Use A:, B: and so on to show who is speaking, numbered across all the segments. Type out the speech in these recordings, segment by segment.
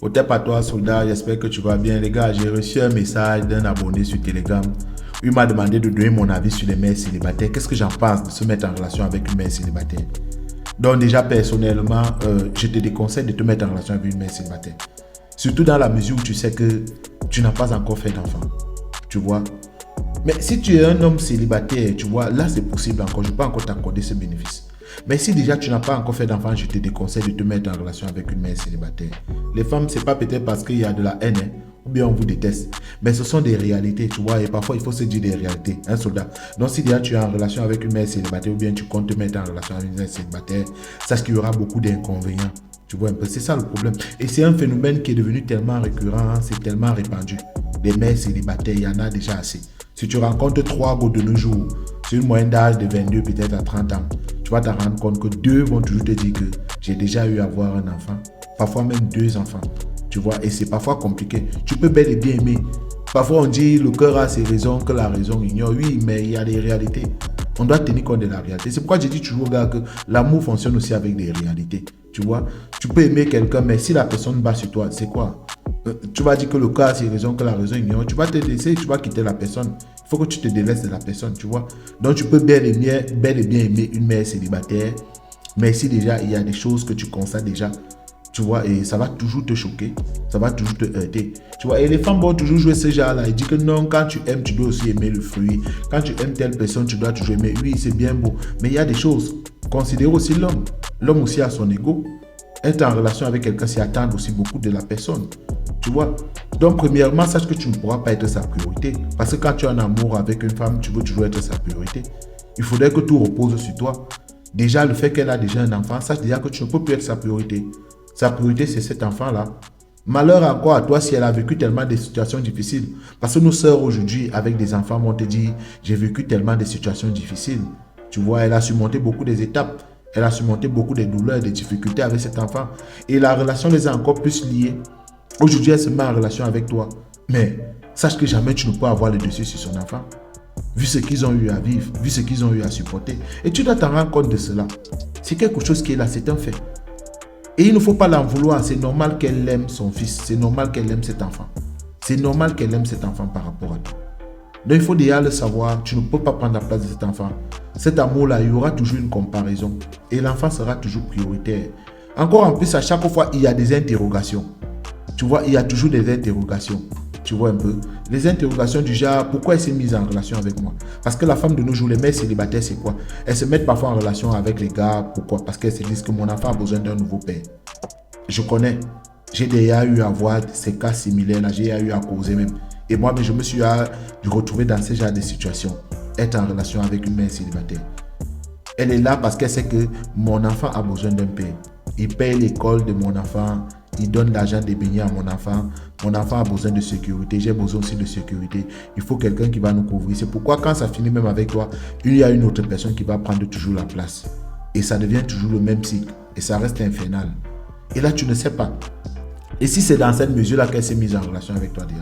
A: Au tap à toi, soldat, j'espère que tu vas bien. Les gars, j'ai reçu un message d'un abonné sur Telegram. Il m'a demandé de donner mon avis sur les mères célibataires. Qu'est-ce que j'en pense de se mettre en relation avec une mère célibataire? Donc déjà, personnellement, je te déconseille de te mettre en relation avec une mère célibataire. Surtout dans la mesure où tu sais que tu n'as pas encore fait d'enfant. Tu vois? Mais si tu es un homme célibataire, tu vois, là c'est possible encore. Je peux encore t'accorder ce bénéfice. Mais si déjà tu n'as pas encore fait d'enfant, je te déconseille de te mettre en relation avec une mère célibataire. Les femmes, c'est pas peut-être parce qu'il y a de la haine, hein, ou bien on vous déteste. Mais ce sont des réalités, tu vois, et parfois il faut se dire des réalités, un soldat. Donc si déjà tu es en relation avec une mère célibataire, ou bien tu comptes te mettre en relation avec une mère célibataire, sache qu'il y aura beaucoup d'inconvénients. Tu vois un peu, c'est ça le problème. Et c'est un phénomène qui est devenu tellement récurrent, hein, c'est tellement répandu. Les mères célibataires, il y en a déjà assez. Si tu rencontres 3 go de nos jours, sur une moyenne d'âge de 22 peut-être à 30 ans, tu vas te rendre compte que 2 vont toujours te dire que j'ai déjà eu à avoir un enfant, parfois même 2 enfants. Tu vois, et c'est parfois compliqué. Tu peux bel et bien aimer. Parfois on dit le cœur a ses raisons que la raison ignore. Oui, mais il y a des réalités. On doit tenir compte de la réalité. C'est pourquoi je dis toujours aux gars que l'amour fonctionne aussi avec des réalités. Tu vois, tu peux aimer quelqu'un, mais si la personne bat sur toi, c'est quoi? Tu vas dire que le cas, c'est raison que la raison ignore. Tu vas te laisser, tu vas quitter la personne. Il faut que tu te délaisses de la personne, tu vois. Donc, tu peux bel et bien aimer une mère célibataire. Mais si déjà, il y a des choses que tu constates déjà, tu vois, et ça va toujours te choquer, ça va toujours te heurter. Tu vois, et les femmes vont toujours jouer ce genre-là. Ils disent que non, quand tu aimes, tu dois aussi aimer le fruit. Quand tu aimes telle personne, tu dois toujours aimer. Oui, c'est bien beau. Mais il y a des choses. Considère aussi l'homme. L'homme aussi a son ego. Être en relation avec quelqu'un, c'est attendre aussi beaucoup de la personne. Tu vois? Donc, premièrement, sache que tu ne pourras pas être sa priorité. Parce que quand tu es en amour avec une femme, tu veux toujours être sa priorité. Il faudrait que tout repose sur toi. Déjà, le fait qu'elle a déjà un enfant, sache déjà que tu ne peux plus être sa priorité. Sa priorité, c'est cet enfant-là. Malheur à quoi à toi si elle a vécu tellement de situations difficiles. Parce que nos sœurs aujourd'hui, avec des enfants, vont te dire, j'ai vécu tellement de situations difficiles. Tu vois, elle a surmonté beaucoup des étapes. Elle a surmonté beaucoup de douleurs, des difficultés avec cet enfant. Et la relation les a encore plus liés. Aujourd'hui, elle se met en relation avec toi. Mais sache que jamais tu ne peux avoir le dessus sur son enfant. Vu ce qu'ils ont eu à vivre, vu ce qu'ils ont eu à supporter. Et tu dois t'en rendre compte de cela. C'est quelque chose qui est là, c'est un fait. Et il ne faut pas l'en vouloir. C'est normal qu'elle aime son fils. C'est normal qu'elle aime cet enfant. C'est normal qu'elle aime cet enfant par rapport à toi. Donc il faut déjà le savoir. Tu ne peux pas prendre la place de cet enfant. Cet amour-là, il y aura toujours une comparaison. Et l'enfant sera toujours prioritaire. Encore en plus, à chaque fois, il y a des interrogations. Tu vois, il y a toujours des interrogations. Tu vois un peu. Les interrogations du genre, pourquoi elle s'est mise en relation avec moi? Parce que la femme de nos jours, les mères célibataires, c'est quoi? Elles se mettent parfois en relation avec les gars. Pourquoi? Parce qu'elles se disent que mon enfant a besoin d'un nouveau père. Je connais. J'ai déjà eu à voir ces cas similaires là. J'ai déjà eu à causer même. Et moi, je me suis retrouvé dans ce genre de situation. Être en relation avec une mère célibataire. Elle est là parce qu'elle sait que mon enfant a besoin d'un père. Il paye l'école de mon enfant. Il donne l'argent des beignets à mon enfant. Mon enfant a besoin de sécurité. J'ai besoin aussi de sécurité. Il faut quelqu'un qui va nous couvrir. C'est pourquoi quand ça finit même avec toi, il y a une autre personne qui va prendre toujours la place. Et ça devient toujours le même cycle. Et ça reste infernal. Et là, tu ne sais pas. Et si c'est dans cette mesure-là qu'elle s'est mise en relation avec toi déjà.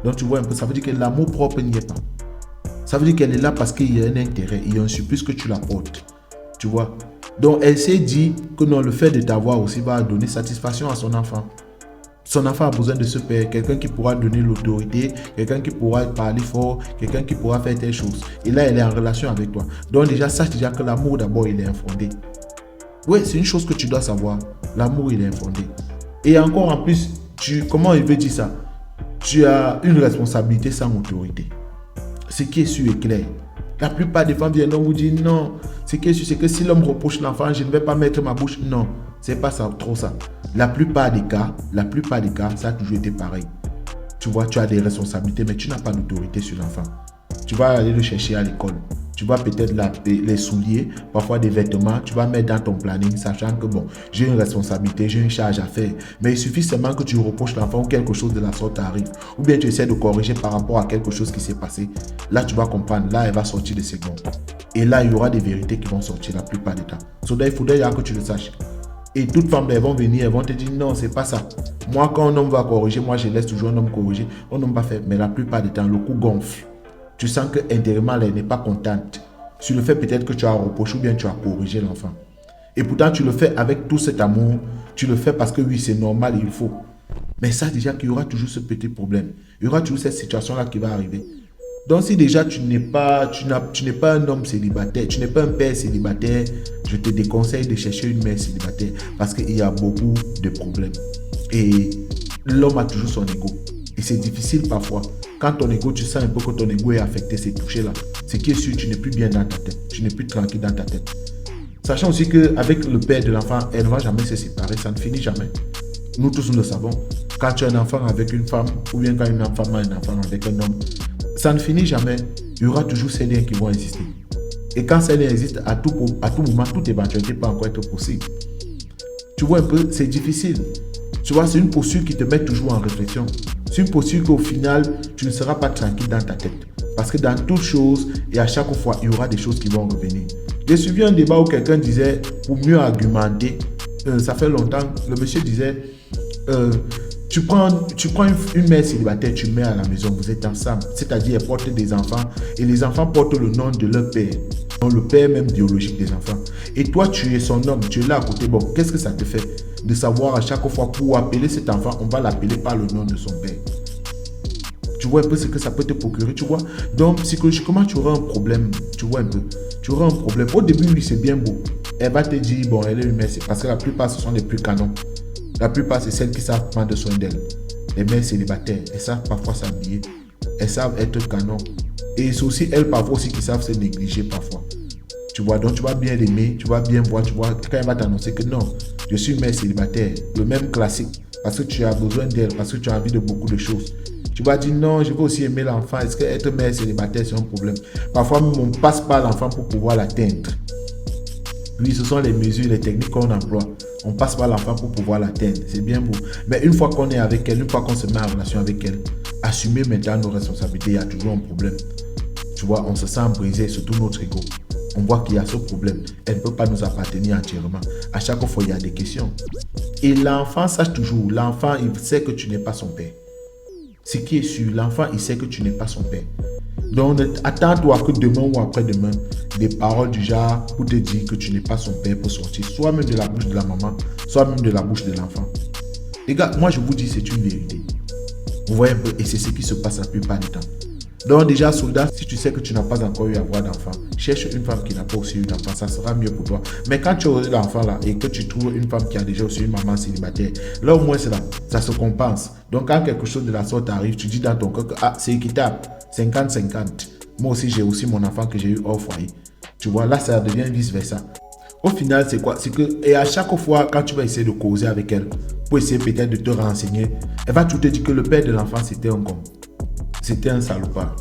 A: Donc tu vois un peu, ça veut dire que l'amour propre n'y est pas. Ça veut dire qu'elle est là parce qu'il y a un intérêt. Il y a un surplus que tu l'apportes. Tu vois. Donc elle s'est dit que non, le fait de t'avoir aussi va donner satisfaction à son enfant. Son enfant a besoin de ce père, quelqu'un qui pourra donner l'autorité, quelqu'un qui pourra parler fort, quelqu'un qui pourra faire telle chose. Et là, elle est en relation avec toi. Donc déjà, sache déjà que l'amour d'abord, il est infondé. Oui, c'est une chose que tu dois savoir. L'amour, il est infondé. Et encore en plus, comment il veut dire ça? Tu as une responsabilité sans autorité. Ce qui est sûr et clair. La plupart des femmes viennent vous dire non. Ce qui est sûr, c'est que si l'homme reproche l'enfant, je ne vais pas mettre ma bouche. Non, c'est pas ça, trop ça. La plupart des cas, ça a toujours été pareil. Tu vois, tu as des responsabilités, mais tu n'as pas d'autorité sur l'enfant. Tu vas aller le chercher à l'école. Tu vas peut-être les souliers, parfois des vêtements, tu vas mettre dans ton planning, sachant que bon, j'ai une responsabilité, j'ai une charge à faire. Mais il suffit seulement que tu reproches l'enfant ou quelque chose de la sorte arrive. Ou bien tu essaies de corriger par rapport à quelque chose qui s'est passé. Là, tu vas comprendre. Là, elle va sortir de ses gonds. Et là, il y aura des vérités qui vont sortir la plupart du temps. Donc, il faudrait que tu le saches. Et toutes femmes, elles vont venir, elles vont te dire non, c'est pas ça. Moi, quand un homme va corriger, moi, je laisse toujours un homme corriger. Un homme va faire. Mais la plupart du temps, le coup gonfle. Tu sens que intérieurement, elle n'est pas contente. Sur le fait peut-être que tu as reproché ou bien tu as corrigé l'enfant. Et pourtant, tu le fais avec tout cet amour. Tu le fais parce que oui, c'est normal, il faut. Mais ça, déjà, qu'il y aura toujours ce petit problème. Il y aura toujours cette situation-là qui va arriver. Donc, si déjà tu n'es pas un homme célibataire, tu n'es pas un père célibataire, je te déconseille de chercher une mère célibataire parce qu'il y a beaucoup de problèmes. Et l'homme a toujours son ego. Et c'est difficile parfois. Quand ton ego, tu sens un peu que ton ego est affecté, c'est touché là. Ce qui est sûr, tu n'es plus bien dans ta tête. Tu n'es plus tranquille dans ta tête. Sachant aussi qu'avec le père de l'enfant, elle ne va jamais se séparer. Ça ne finit jamais. Nous tous, nous le savons. Quand tu as un enfant avec une femme, ou bien quand une femme a un enfant avec un homme, ça ne finit jamais. Il y aura toujours ces liens qui vont exister. Et quand ces liens existent, à tout moment, toute éventualité peut encore être possible. Tu vois un peu, c'est difficile. Tu vois, c'est une posture qui te met toujours en réflexion. C'est une posture qu'au final, tu ne seras pas tranquille dans ta tête. Parce que dans toutes choses, et à chaque fois, il y aura des choses qui vont revenir. J'ai suivi un débat où quelqu'un disait, pour mieux argumenter, ça fait longtemps, le monsieur disait, tu prends une mère célibataire, tu mets à la maison, vous êtes ensemble. C'est-à-dire, elle porte des enfants et les enfants portent le nom de leur père. Donc, le père même biologique des enfants. Et toi, tu es son homme, tu es là à côté. Bon, qu'est-ce que ça te fait de savoir à chaque fois pour appeler cet enfant, on va l'appeler par le nom de son père. Tu vois un peu ce que ça peut te procurer, tu vois. Donc, psychologiquement, tu auras un problème. Tu vois un peu. Tu auras un problème. Au début, oui, c'est bien beau. Elle va te dire, bon, elle est une mère, parce que la plupart, ce sont les plus canons. La plupart, c'est celles qui savent prendre soin d'elle. Les mères célibataires, elles savent parfois s'habiller. Elles savent être canon. Et c'est aussi elles, parfois, aussi, qui savent se négliger parfois. Tu vois, donc tu vas bien l'aimer, tu vas bien voir, tu vois, quand elle va t'annoncer que non, je suis une mère célibataire, le même classique, parce que tu as besoin d'elle, parce que tu as envie de beaucoup de choses. Tu vas dire non, je veux aussi aimer l'enfant. Est-ce qu'être mère célibataire, c'est un problème? Parfois, même, on passe par l'enfant pour pouvoir l'atteindre. Oui, ce sont les mesures, les techniques qu'on emploie. On passe par l'enfant pour pouvoir l'atteindre. C'est bien beau. Mais une fois qu'on est avec elle, une fois qu'on se met en relation avec elle, assumer maintenant nos responsabilités, il y a toujours un problème. Tu vois, on se sent brisé, surtout notre ego. On voit qu'il y a ce problème. Elle ne peut pas nous appartenir entièrement. À chaque fois, il y a des questions. Et l'enfant, sache toujours, l'enfant, il sait que tu n'es pas son père. Ce qui est sûr, l'enfant, il sait que tu n'es pas son père. Donc, attends-toi que demain ou après-demain, des paroles du genre pour te dire que tu n'es pas son père pour sortir, soit même de la bouche de la maman, soit même de la bouche de l'enfant. Les gars, moi, je vous dis, c'est une vérité. Vous voyez un peu, et c'est ce qui se passe la plupart du temps. Donc déjà, soldat, si tu sais que tu n'as pas encore eu à avoir d'enfant, cherche une femme qui n'a pas aussi eu d'enfant, ça sera mieux pour toi. Mais quand tu auras l'enfant là et que tu trouves une femme qui a déjà aussi une maman célibataire, là au moins c'est là, ça se compense. Donc quand quelque chose de la sorte arrive, tu dis dans ton cœur que ah, c'est équitable, 50-50. Moi aussi j'ai aussi mon enfant que j'ai eu hors foyer. Tu vois, là ça devient vice versa. Au final, c'est quoi? C'est que, et à chaque fois, quand tu vas essayer de causer avec elle, pour essayer peut-être de te renseigner, elle va tout te dire que le père de l'enfant c'était un con. C'était un salopard.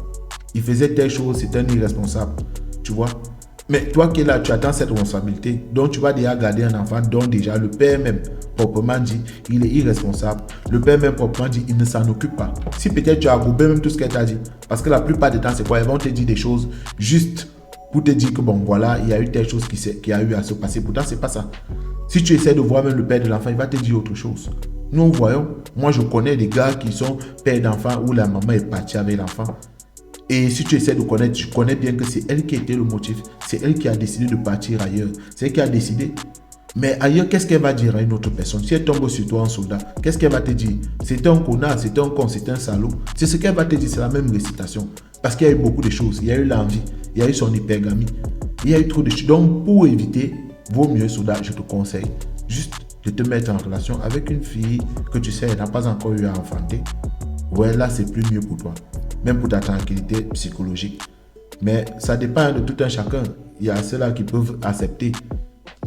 A: Il faisait telle chose, c'était un irresponsable. Tu vois? Mais toi qui es là, tu attends cette responsabilité. Donc tu vas déjà garder un enfant dont déjà le père même, proprement dit, il est irresponsable. Le père même, proprement dit, il ne s'en occupe pas. Si peut-être tu as gobé même tout ce qu'elle t'a dit. Parce que la plupart du temps, c'est quoi? Ils vont te dire des choses juste pour te dire que bon, voilà, il y a eu telle chose qui a eu à se passer. Pourtant, c'est pas ça. Si tu essaies de voir même le père de l'enfant, il va te dire autre chose. Nous voyons, moi je connais des gars qui sont pères d'enfants où la maman est partie avec l'enfant. Et si tu essaies de connaître, tu connais bien que c'est elle qui était le motif. C'est elle qui a décidé de partir ailleurs. C'est elle qui a décidé. Mais ailleurs, qu'est-ce qu'elle va dire à une autre personne? Si elle tombe sur toi en soldat, qu'est-ce qu'elle va te dire? C'était un connard, c'était un con, c'était un salaud. C'est ce qu'elle va te dire, c'est la même récitation. Parce qu'il y a eu beaucoup de choses. Il y a eu l'envie, il y a eu son hypergamie. Il y a eu trop de choses. Donc pour éviter, vaut mieux soldat, je te conseille juste de te mettre en relation avec une fille que tu sais, elle n'a pas encore eu à enfanter. Ouais, là, c'est plus mieux pour toi. Même pour ta tranquillité psychologique. Mais ça dépend de tout un chacun. Il y a ceux-là qui peuvent accepter.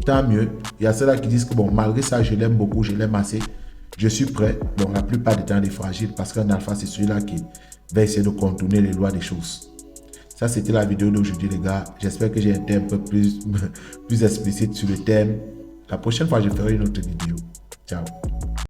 A: Tant mieux. Il y a ceux-là qui disent que bon, malgré ça, je l'aime beaucoup, je l'aime assez. Je suis prêt. Bon, la plupart du temps, il est fragile parce qu'un alpha, c'est celui-là qui va essayer de contourner les lois des choses. Ça, c'était la vidéo d'aujourd'hui, les gars. J'espère que j'ai été un peu plus explicite sur le thème. La prochaine fois, je ferai une autre vidéo. Ciao.